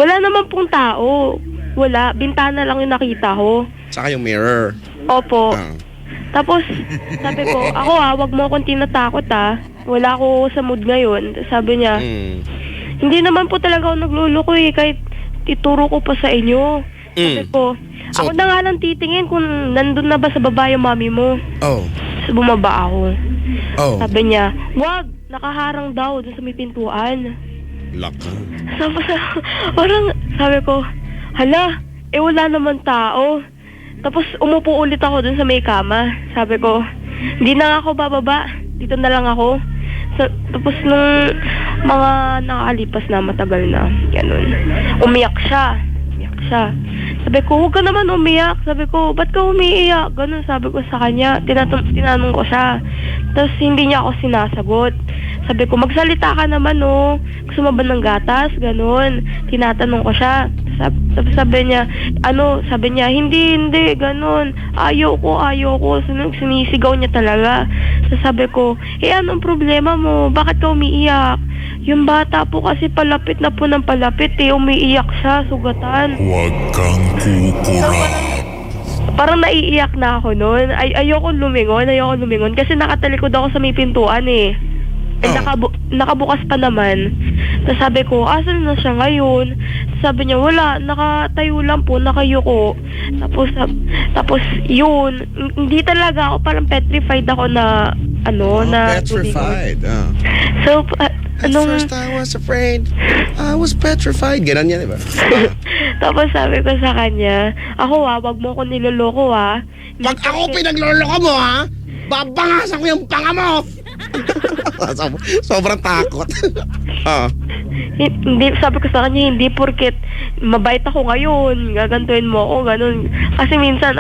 Wala naman pong tao. Wala, bintana lang yung nakita ko. Saka yung mirror? Opo. Tapos, sabi ko, wag mo akong tinatakot Wala ako sa mood ngayon. Sabi niya, hindi naman po talaga ako nagluloko kahit ituro ko pa sa inyo. Sabi ko, ako na nga lang titingin kung nandun na ba sa baba yung mami mo. So, bumaba ako. Sabi niya, wag, nakaharang daw dun sa may pintuan. Laka. Parang, sabi ko, hala, wala naman tao. Tapos umupo ulit ako dun sa may kama. Sabi ko, hindi na nga ako bababa. Dito na lang ako. Tapos nung mga nakalipas na matagal na, ganun. Umiyak siya. Sabi ko, huwag ka naman umiyak. Sabi ko, ba't ka umiiyak? Ganun sabi ko sa kanya. Tinanong ko siya. Tapos hindi niya ako sinasagot. Sabi ko, magsalita ka naman Gusto mo ba ng gatas? Ganun. Tinatanong ko siya. Sabi niya, hindi, ganun. Ayaw ko. Sinisigaw niya talaga. Sabi ko, anong problema mo? Bakit ka umiiyak? Yung bata po kasi palapit na po ng palapit umiiyak siya, sugatan. Huwag kang kukurap. Parang naiiyak na ako noon. Ayoko lumingon kasi nakatalikod ako sa may pintuan nakabukas pa naman. Tapos sabi ko, asan na siya ngayon? Sabi niya, wala, nakatayo lang po, nakayuko. Tapos yun, hindi talaga ako, parang petrified ako na petrified. So, At first I was afraid. I was petrified. Ganon yan, diba? Tapos sabi ko sa kanya, wag mo ko niloloko Pag ako pinagloloko mo babangasan ko yung panga mo. Sobrang takot. Hindi, sabi ko sa kanya, hindi porket mabait ako ngayon, gagantuin mo ako, ganun. Kasi minsan,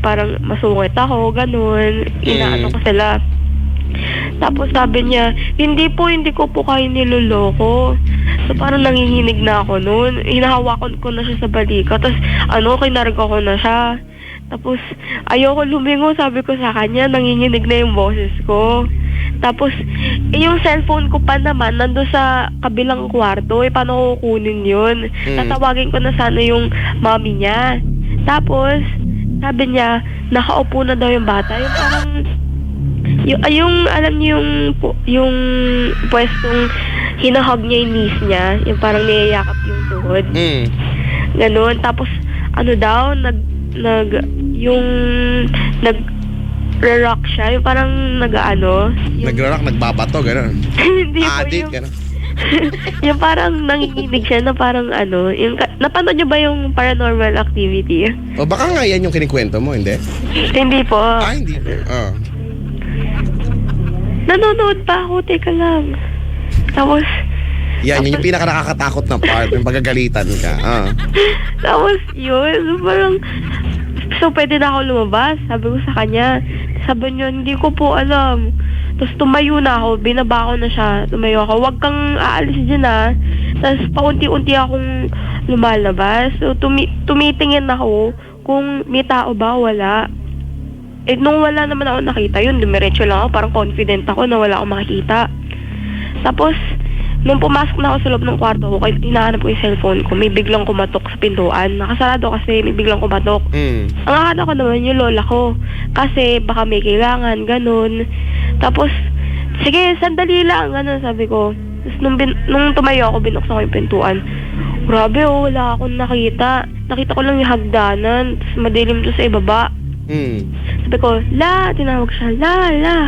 parang masungit ako, ganun. Inaano ko sila. Tapos sabi niya, hindi ko po kayo niloloko. So parang nangihinig na ako noon. Hinahawakan ko na siya sa balikat. Tapos kinarga ko na siya. Tapos ayoko lumingon, sabi ko sa kanya, nanginginig na yung boses ko. Tapos yung cellphone ko pa naman nando sa kabilang kwarto, paano ko kunin yun? Tatawagin ko na sana yung mami niya. Tapos sabi niya, nakaupo na daw yung bata. Yung parang yung alam niyo yung pwestong hinahog niya yung knees niya, yung parang niyayakap yung tuhod. Ganun. Tapos Re-rock siya. Yung parang nag-ano. Nagra-rock, nagbabato, gano'n. Hindi po Adik, yung... gano'n. yung parang nanginginig siya na parang ano. Yung, napanood niyo ba yung Paranormal Activity? O baka nga yan yung kinikwento mo, hindi? Hindi po. Hindi. Nanonood pa ako, teka lang. Tapos... Yan, yun yung pinaka-nakakatakot na part, yung pagagalitan ka. Tapos yun, parang... So, pwede na ako lumabas. Sabi ko sa kanya. Sabi niya, hindi ko po alam. Tapos tumayo na ako, binaba ko na siya. Tumayo ako, wag kang aalis dyan Tapos paunti-unti akong lumalabas. So, tumitingin ako kung may tao ba, wala. Eh, nung wala naman ako nakita yun, dumiretso lang ako. Parang confident ako na wala akong makikita. Tapos, nung pumasok na ako sa loob ng kwarto ko, hinahanap ko yung cellphone ko, may biglang kumatok sa pintuan. Nakasarado kasi, may biglang kumatok. Ang akala ko naman yung lola ko. Kasi baka may kailangan, ganun. Tapos, sige, sandali lang, ganun, sabi ko. Tapos nung tumayo ako, binuksan ko yung pintuan. Grabe, wala akong nakita. Nakita ko lang yung hagdanan. Tapos madilim to sa ibaba. Sabi ko, tinawag siya, La.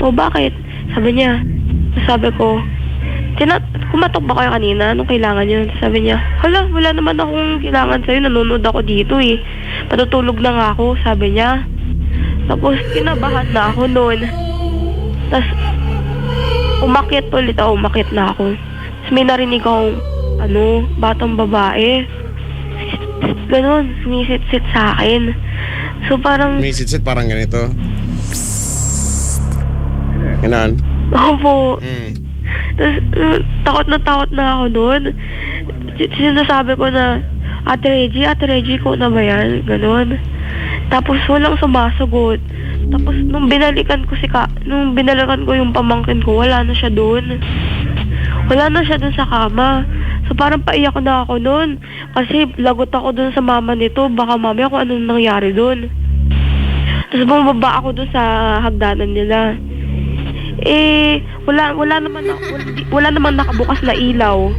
O, bakit? Sabi niya, sabi ko, kumatok ba kayo kanina? Anong kailangan yun? Sabi niya, wala naman akong kailangan sa'yo. Nanonood ako dito Patutulog na nga ako, sabi niya. Tapos, kinabahan na ako noon. Tapos, umakyat na ako. Tapos, may narinig akong, batang babae. Ganon, sumisit-sit sa akin. So, parang... Sumisit-sit parang ganito? Ganon? Opo. Tapos, takot na ako noon. Sinasabi ko na, Ate Reggie, ko na ba yan? Ganon. Tapos, walang sumasagot. Tapos, nung binalikan ko yung pamangkin ko, wala na siya doon. Wala na siya doon sa kama. So, parang paiyak na ako noon. Kasi, lagot ako doon sa mama nito. Baka mamaya kung anong nangyari doon. Tapos, bumaba ako doon sa hagdanan nila. Wala naman nakabukas na ilaw.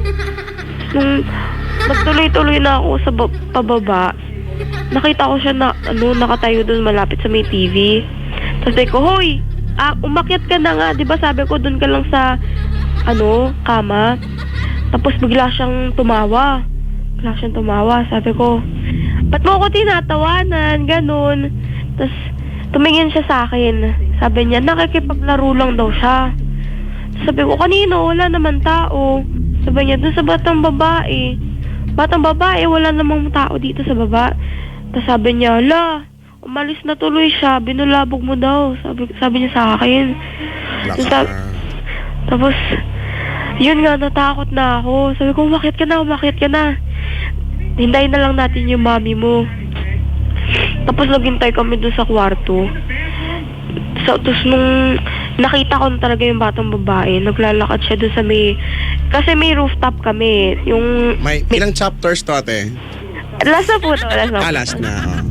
Nung nagtuloy-tuloy na ako sa pababa, nakita ko siya na nakatayo doon malapit sa may TV. Tapos sabi ko, hoy, umakyat ka na nga, 'di ba? Sabi ko doon ka lang sa kama. Tapos bigla siyang tumawa. Sabi ko, ba't mo ako tinatawanan? Ganun. Tapos tumingin siya sa akin. Sabi niya, nakikipaglaro lang daw siya. Sabi ko, kanino? Wala naman tao. Sabi niya, dun sa batang babae. Wala namang tao dito sa baba. Tapos sabi niya, umalis na tuloy siya. Binulabog mo daw. Sabi niya sa akin. Tapos, yun nga, natakot na ako. Sabi ko, umakyat ka na. Hintayin na lang natin yung mami mo. Tapos naghintay kami dun sa kwarto. Tapos nung nakita ko na talaga yung batang babae, naglalakad siya dun sa kasi may rooftop kami. May ilang chapters to, ate? Last na po to. Last na.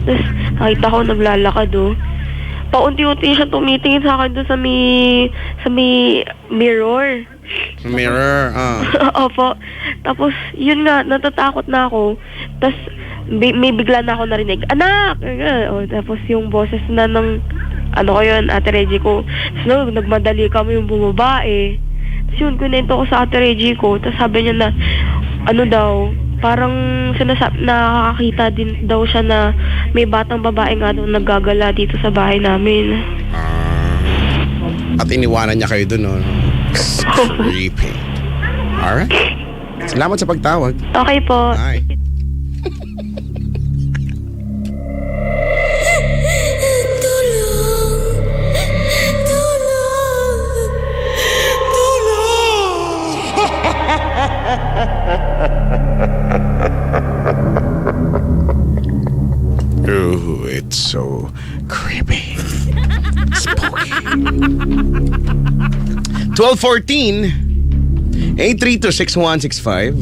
Tapos nakita ko naglalakad paunti-unti siya tumitingin sa akin dun sa may mirror. Opo. Tapos yun nga, natatakot na ako. Tapos may bigla na ako narinig, anak! Tapos yung boses na ng Ate Reggie ko. So, nagmadali kami yung bumaba Tapos yun, kunento ko sa Ate Reggie ko. Tapos sabi niya na, parang nakakakita din daw siya na may batang babae nga daw naggagala dito sa bahay namin. At iniwanan niya kayo dun, no? Creepy. Alright. Salamat sa pagtawag. Okay po. Bye. Ooh, it's so creepy. Spooky. 1214 832-6165.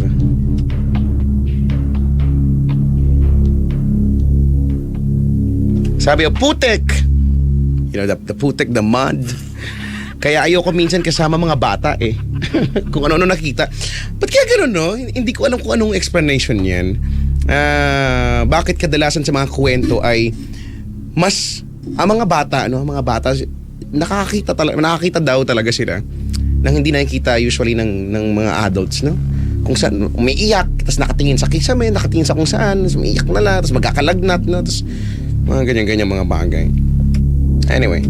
Sabi o, putek. You know, the putek, the mud. Kaya ayoko minsan kasama mga bata kung ano-ano nakita. Ba't kaya gano'n, no? Hindi ko alam kung anong explanation yan. Bakit kadalasan sa mga kwento ay mas ang mga bata, nakakita daw talaga sila nang hindi nakikita usually ng mga adults, no? Kung saan umiiyak, tapos nakatingin sa kisame, nakatingin sa kung saan, tapos umiiyak na lang, tapos magkakalagnat, no? Tapos mga ganyan-ganyan mga bagay. Anyway.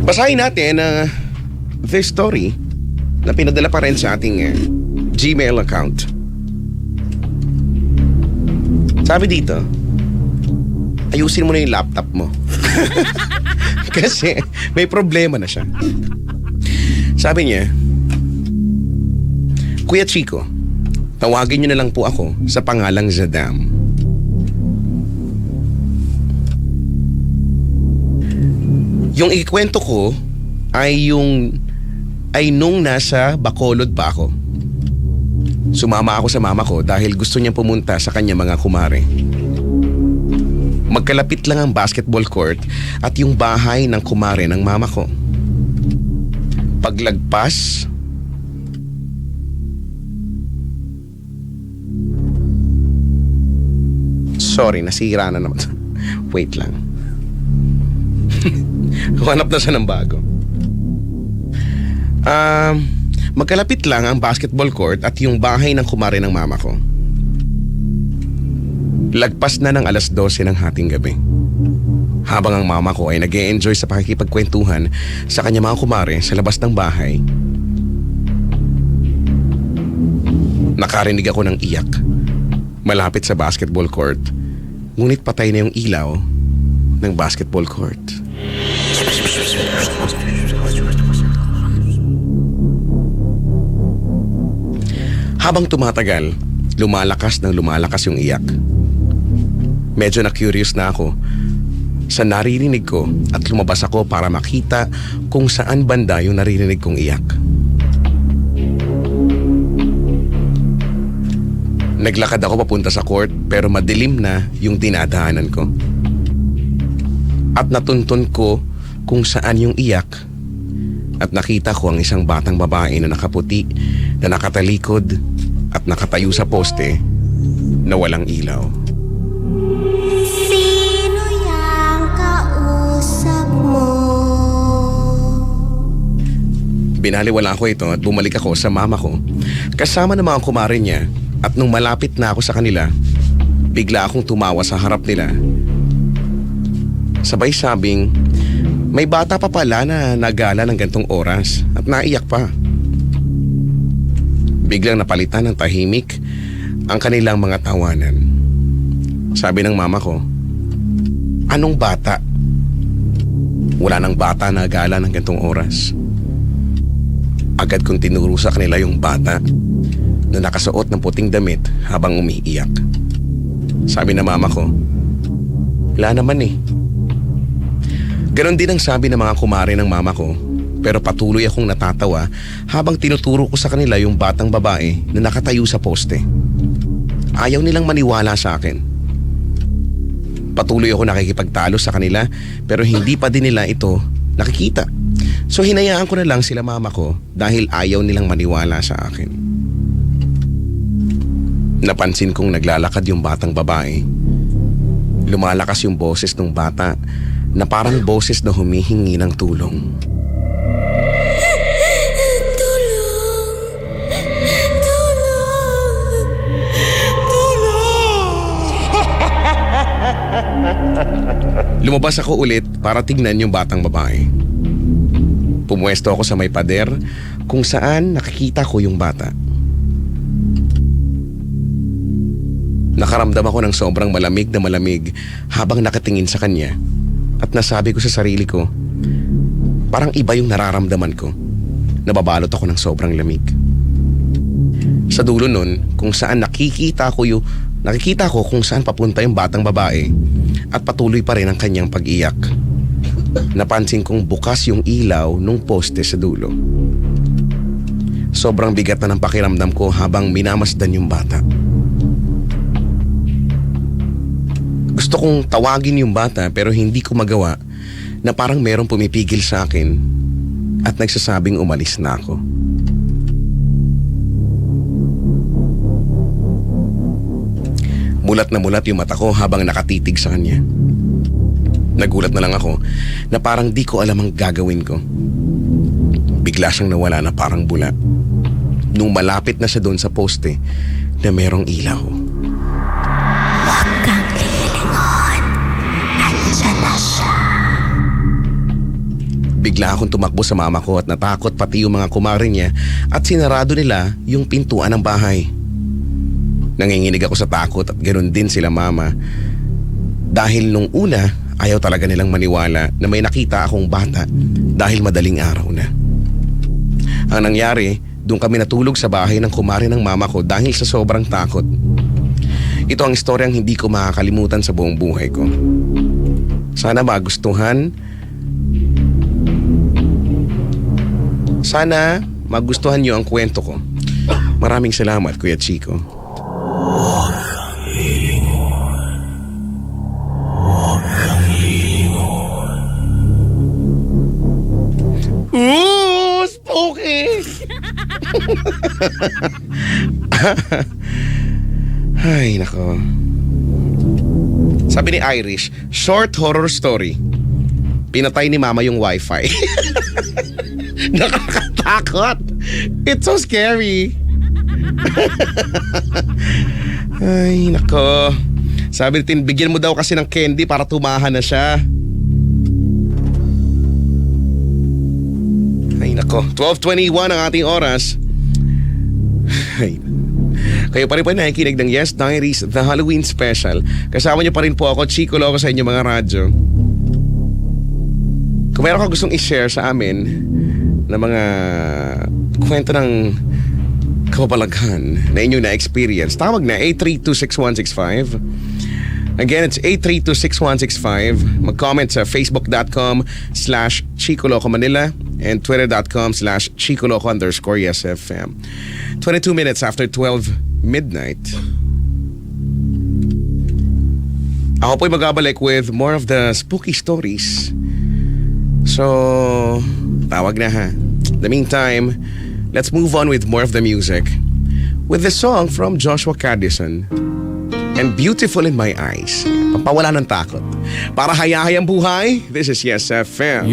Basahin natin this story na pinadala pa rin sa ating Gmail account. Sabi dito, ayusin mo na yung laptop mo. Kasi may problema na siya. Sabi niya, Kuya Chico, tawagin niyo na lang po ako sa pangalang Zadam. Yung ikwento ko ay nung nasa Bacolod pa ako. Sumama ako sa mama ko dahil gusto niyang pumunta sa kanya mga kumare. Magkalapit lang ang basketball court at yung bahay ng kumare ng mama ko. Paglagpas, sorry, nasira na naman. Wait lang. Hanap na siya ng bago. Magkalapit lang ang basketball court at yung bahay ng kumare ng mama ko. Lagpas na ng 12:00 ng hating gabi. Habang ang mama ko ay nag-e-enjoy sa pakikipagkwentuhan sa kanya mga kumare sa labas ng bahay, nakarinig ako ng iyak malapit sa basketball court, ngunit patay na yung ilaw ng basketball court. Habang tumatagal, lumalakas yung iyak. Medyo na-curious na ako sa naririnig ko at lumabas ako para makita kung saan banda yung naririnig kong iyak. Naglakad ako papunta sa court pero madilim na yung dinadaanan ko. At natuntun ko kung saan yung iyak at nakita ko ang isang batang babae na nakaputi, na nakatalikod at nakatayo sa poste na walang ilaw. Sino yang kausap mo? Binaliwala ko ito at bumalik ako sa mama ko kasama ng mga kumare niya, at nung malapit na ako sa kanila, bigla akong tumawa sa harap nila. Sabay sabing, may bata pa pala na nagala ng gantong oras at naiyak pa. Biglang napalitan ng tahimik ang kanilang mga tawanan. Sabi ng mama ko, anong bata? Wala nang bata na gala ng gantong oras. Agad kong tinuro sa kanila yung bata na nakasuot ng puting damit habang umiiyak. Sabi ng mama ko, wala naman eh. Ganon din ang sabi ng mga kumare ng mama ko, pero patuloy akong natatawa habang tinuturo ko sa kanila yung batang babae na nakatayo sa poste. Ayaw nilang maniwala sa akin. Patuloy ako nakikipagtalo sa kanila pero hindi pa din nila ito nakikita. So hinayaan ko na lang sila mama ko dahil ayaw nilang maniwala sa akin. Napansin kong naglalakad yung batang babae. Lumalakas yung boses ng bata na parang boses na humihingi ng tulong. Lumabas ako ulit para tignan yung batang babae. Pumuesto ako sa may pader kung saan nakikita ko yung bata. Nakaramdam ako ng sobrang malamig na malamig habang nakatingin sa kanya, at nasabi ko sa sarili ko, parang iba yung nararamdaman ko. Nababalot ako ng sobrang lamig. Sa dulo nun, kung saan nakikita ko kung saan papunta yung batang babae, at patuloy pa rin ang kanyang pag-iyak. Napansin kong bukas yung ilaw nung poste sa dulo. Sobrang bigat na ng pakiramdam ko habang minamasdan yung bata. Gusto kong tawagin yung bata pero hindi ko magawa, na parang merong pumipigil sa akin at nagsasabing umalis na ako. Mulat na mulat yung mata ko habang nakatitig sa kanya. Nagulat na lang ako na parang di ko alam ang gagawin ko. Bigla siyang nawala na parang bula. Nung malapit na siya doon sa poste na merong ilaw. Huwag kang lilingon. Andyan na siya. Bigla akong tumakbo sa mama ko at natakot pati yung mga kumare niya at sinarado nila yung pintuan ng bahay. Nanginginig ako sa takot at ganoon din sila mama. Dahil nung una, ayaw talaga nilang maniwala na may nakita akong bata dahil madaling araw na. Ang nangyari, doon kami natulog sa bahay ng kumare ng mama ko dahil sa sobrang takot. Ito ang istoryang hindi ko makakalimutan sa buong buhay ko. Sana magustuhan niyo ang kwento ko. Maraming salamat, Kuya Chico. Ooh, spooky! Ay, nako. Sabi ni Irish, short horror story. Pinatay ni mama yung wifi. Nakakatakot. It's so scary. Ay, nako. Sabi natin, bigyan mo daw kasi ng candy para tumahan na siya. Ay, nako. 12:21 ang ating oras. Ay, kayo pa rin po nakikinig ng Yes Diaries, the Halloween special. Kasama niyo pa rin po ako, Chico Loco, sa inyo mga radyo. Kung meron ka gustong i-share sa amin na mga kwento ng kababalaghan na inyong na-experience, tawag na 8326165. Again, it's 8326165. Mag-comment sa facebook.com/Chico Loco Manila and twitter.com/ChicoLoco_YesFM. 22 minutes after 12 midnight. Ako po'y magabalik with more of the spooky stories. So, tawag na ha. In the meantime, let's move on with more of the music. With the song from Joshua Cadison and Beautiful in My Eyes. Pampawala ng takot. Para hayahayang buhay, this is Yes FM.